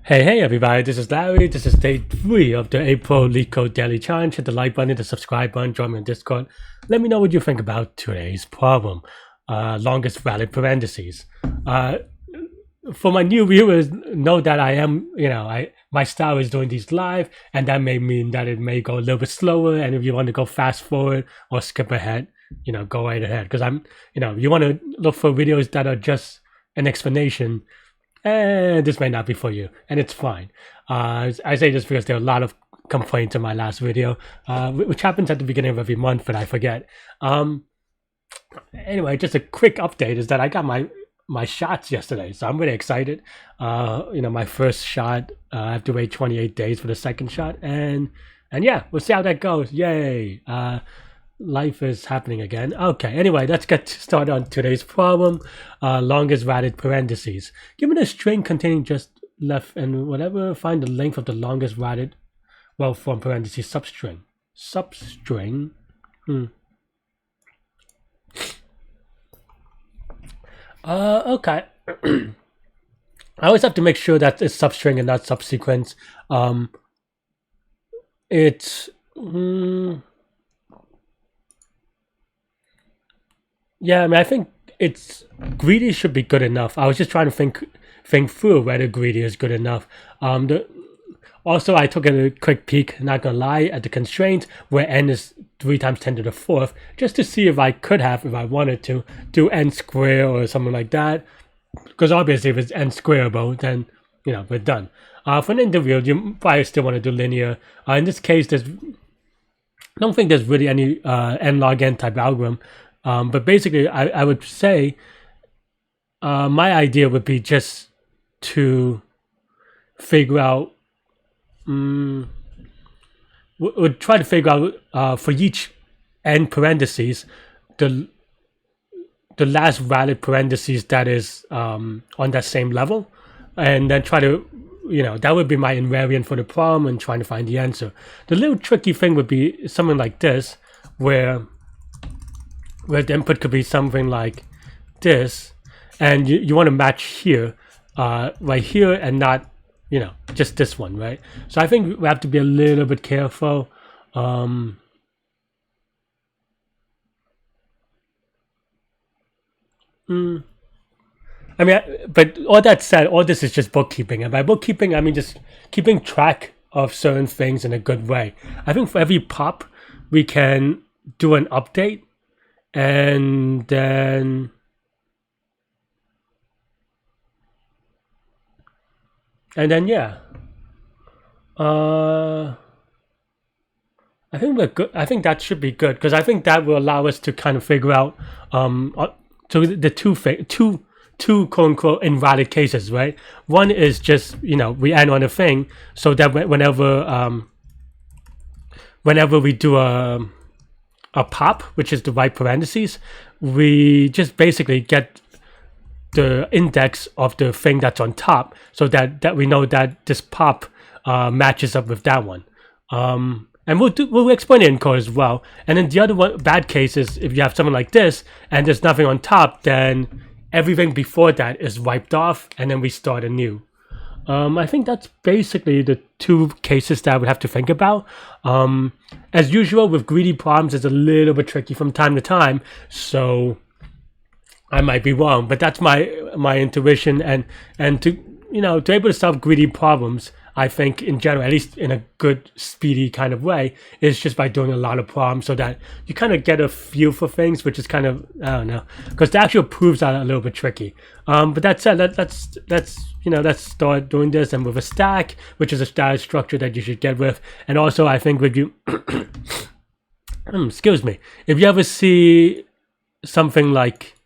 Hey everybody, this is Larry. This is day 3 of the April Leetcode Daily Challenge. Hit the like button, hit the subscribe button, join me on Discord. Let me know what you think about today's problem. Longest valid parentheses. For my new viewers, know that I am, my style is doing these live, and that may mean that it may go a little bit slower. And if you want to go fast forward or skip ahead, go right ahead. Because you want to look for videos that are just an explanation. This may not be for you, and it's fine. I say this because there are a lot of complaints in my last video, which happens at the beginning of every month, but I forget. Anyway, just a quick update is that I got my shots yesterday, so I'm really excited. My first shot, I have to wait 28 days for the second shot, and yeah, we'll see how that goes. Yay! Life is happening again. Okay, anyway, let's get started on today's problem. Longest valid parentheses. Given a string containing just left and whatever, find the length of the longest valid well-formed parentheses substring. Substring? Okay. I always have to make sure that it's substring and not subsequence. Yeah, I mean, I think it's greedy should be good enough. I was just trying to think through whether greedy is good enough. Also, I took a quick peek, not gonna lie, at the constraint where n is 3 times 10 to the 4th, just to see if I could have, if I wanted to, do n square or something like that. Because obviously, if it's n squareable, then we're done. For an interview, you probably still want to do linear. In this case, I don't think there's really any n log n type algorithm. But basically, I would say my idea would be just to figure out, would try to figure out for each n parentheses, the last valid parentheses that is on that same level, and then try to, that would be my invariant for the problem and trying to find the answer. The little tricky thing would be something like this, where the input could be something like this, and you want to match here, right here, and not, just this one, right? So I think we have to be a little bit careful. I mean, but all that said, all this is just bookkeeping, and by bookkeeping, I mean just keeping track of certain things in a good way. I think for every pop, we can do an update. And then yeah, I think we're good. I think that should be good, because I think that will allow us to kind of figure out so the two quote unquote invalid cases, right? One is just we end on a thing, so that whenever we do a pop, which is the right parentheses, we just basically get the index of the thing that's on top, so that we know that this pop matches up with that one. And we'll explain it in code as well. And then the other bad case is if you have something like this and there's nothing on top, then everything before that is wiped off, and then we start anew. I think that's basically the two cases that I would have to think about. As usual with greedy problems, it's a little bit tricky from time to time, so I might be wrong, but that's my intuition, and to to be able to solve greedy problems, I think in general, at least in a good, speedy kind of way, is just by doing a lot of problems, so that you kind of get a feel for things, which is kind of, I don't know, because the actual proofs are a little bit tricky. But that said, let's start doing this, and with a stack, which is a status structure that you should get with. And also, I think with you, excuse me, if you ever see something like,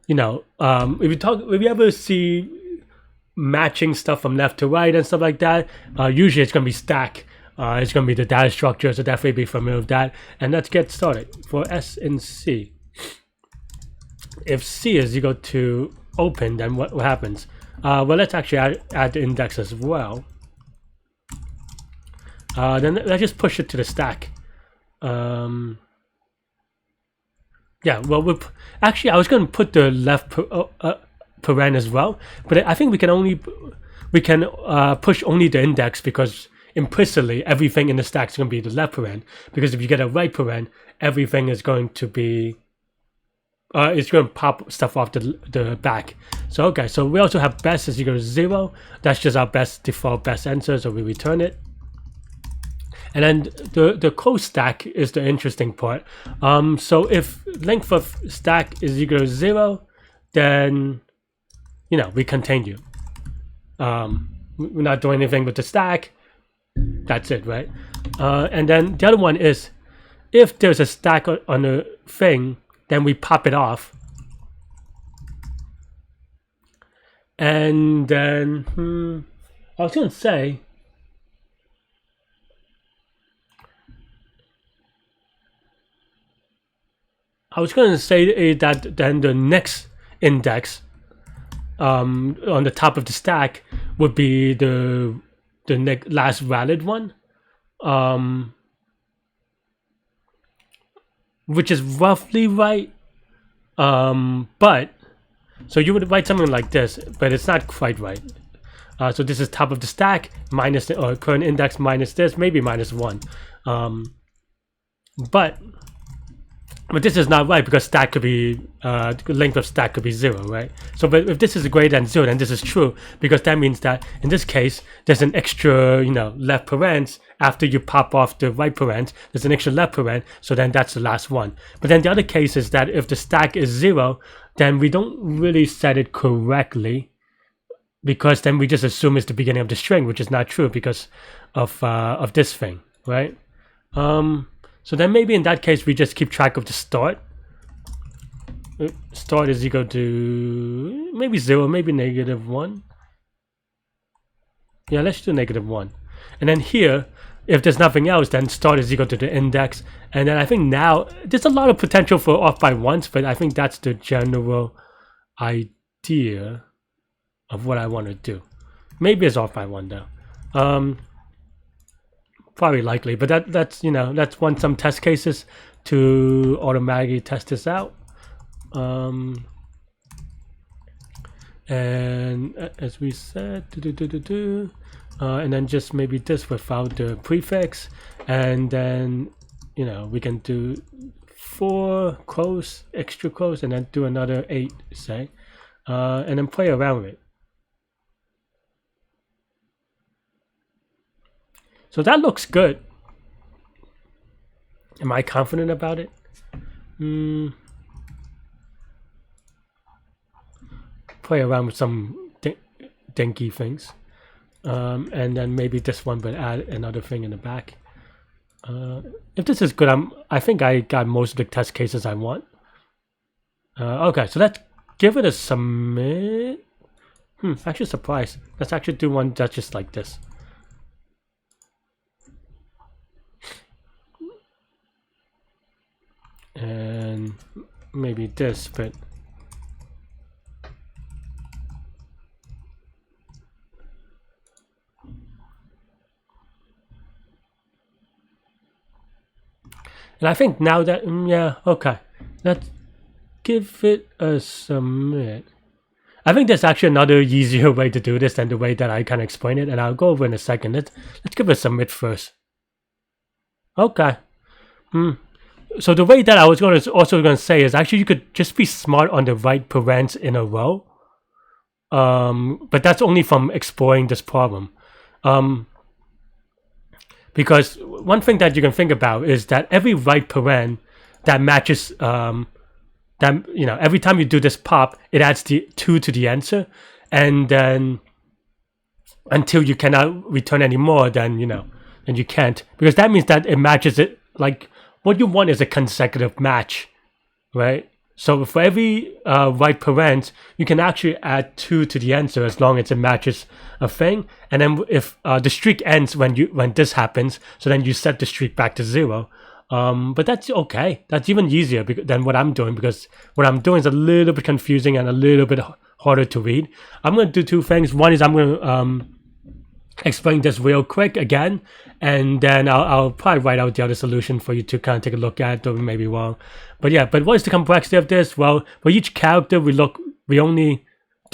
if you ever see matching stuff from left to right and stuff like that, usually it's going to be stack. It's going to be the data structure, so definitely be familiar with that. And let's get started. For S and C, if C is equal to open, then what happens? Well, let's actually add the index as well. Then let's just push it to the stack. Yeah, well, actually, I was going to put the left paren as well, but I think we we can push only the index, because implicitly everything in the stack is going to be the left paren, because if you get a right paren, everything is going to be it's going to pop stuff off the back. So okay, so we also have best is equal to 0. That's just our best default best answer, so we return it. And then the close stack is the interesting part. So if length of stack is equal to 0, then we continue. We're not doing anything with the stack. That's it, right? And then the other one is, if there's a stack on a thing, then we pop it off. And then I was gonna say, that then the next index on the top of the stack would be the last valid one, which is roughly right. But so you would write something like this, but it's not quite right. So this is top of the stack minus the current index minus this, maybe minus 1. But this is not right, because stack could be length of stack could be 0, right? So but if this is greater than 0, then this is true, because that means that in this case there's an extra left parent after you pop off the right parent. There's an extra left parent, so then that's the last one. But then the other case is that if the stack is 0, then we don't really set it correctly, because then we just assume it's the beginning of the string, which is not true because of this thing, right? So then maybe in that case we just keep track of the start. Start is equal to maybe 0, maybe -1. Yeah, let's do -1. And then here, if there's nothing else, then start is equal to the index. And then I think now there's a lot of potential for off by ones, but I think that's the general idea of what I want to do. Maybe it's off by 1 though. Probably likely, but that's that's some test cases to automatically test this out. And as we said, and then just maybe this without the prefix, and then we can do 4 close, extra close, and then do another 8, say, and then play around with it. So that looks good. Am I confident about it? Play around with some dinky things. And then maybe this one, but add another thing in the back. If this is good, I think I got most of the test cases I want. Okay, so let's give it a submit. Actually surprised. Let's actually do one that's just like this. And maybe this, but and I think now that yeah, okay, let's give it a submit. I think there's actually another easier way to do this than the way that I can explain it, and I'll go over in a second. Let's give it a submit first. Okay. So the way that I was also going to say is actually you could just be smart on the right parents in a row. But that's only from exploring this problem. Because one thing that you can think about is that every right paren that matches, every time you do this pop, it adds the 2 to the answer. And then until you cannot return any more, then, then you can't. Because that means that it matches it, like, what you want is a consecutive match, right? So for every right parent, you can actually add 2 to the answer as long as it matches a thing. And then if the streak ends when this happens, so then you set the streak back to 0. But that's okay. That's even easier than what I'm doing, because what I'm doing is a little bit confusing and a little bit harder to read. I'm going to do 2 things. One is I'm going to explain this real quick again, and then I'll probably write out the other solution for you to kind of take a look at, though we may be wrong. But yeah, but what is the complexity of this? Well, for each character we only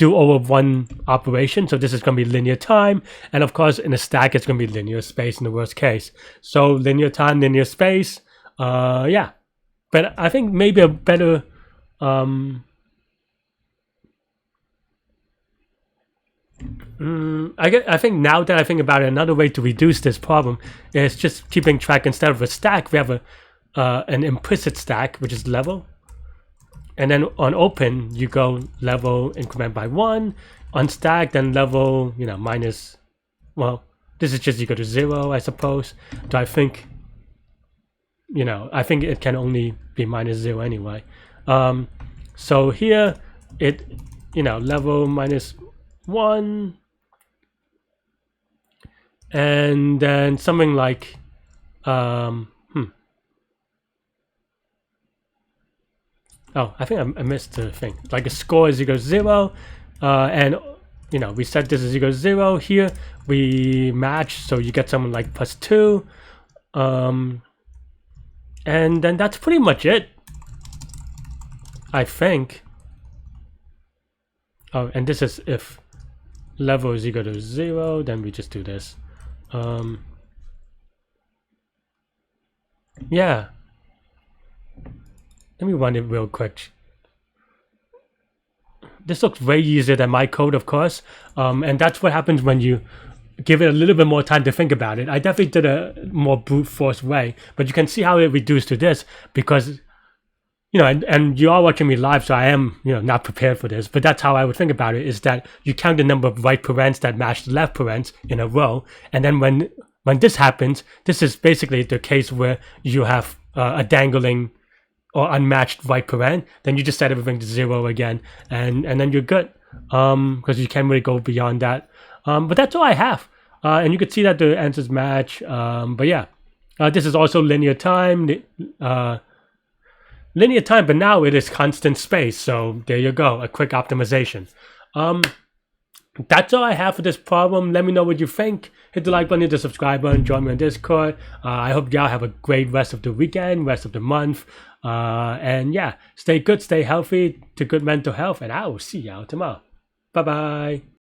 do over one operation. So this is going to be linear time. And of course, in a stack, it's going to be linear space in the worst case. So linear time, linear space. Yeah. But I think maybe a better... I think now that I think about it, another way to reduce this problem is just keeping track. Instead of a stack, we have an implicit stack, which is level. And then on open, you go level increment by 1. On stack, then level, minus, well, this is just equal to 0, I suppose. Do I think, I think it can only be minus 0 anyway. So here, it, level minus 1. And then something like, oh, I think I missed the thing. Like a score is equal to 0, and we set this as equal to 0. Here we match, so you get something like +2, and then that's pretty much it, I think. Oh, and this is if level is equal to 0, then we just do this. Yeah. Let me run it real quick. This looks way easier than my code, of course. And that's what happens when you give it a little bit more time to think about it. I definitely did a more brute force way, but you can see how it reduced to this because, and you are watching me live, so I am, not prepared for this, but that's how I would think about it, is that you count the number of right parents that match the left parents in a row. And then when this happens, this is basically the case where you have a dangling or unmatched right parent, then you just set everything to 0 again, and then you're good, because you can't really go beyond that. But that's all I have, and you can see that the answers match. But yeah, this is also linear time, but now it is constant space. So there you go, a quick optimization. That's all I have for this problem. Let me know what you think. Hit the like button, hit the subscribe button, join me on Discord. I hope y'all have a great rest of the weekend, rest of the month. And yeah, stay good, stay healthy, to good mental health, and I will see y'all tomorrow. Bye-bye.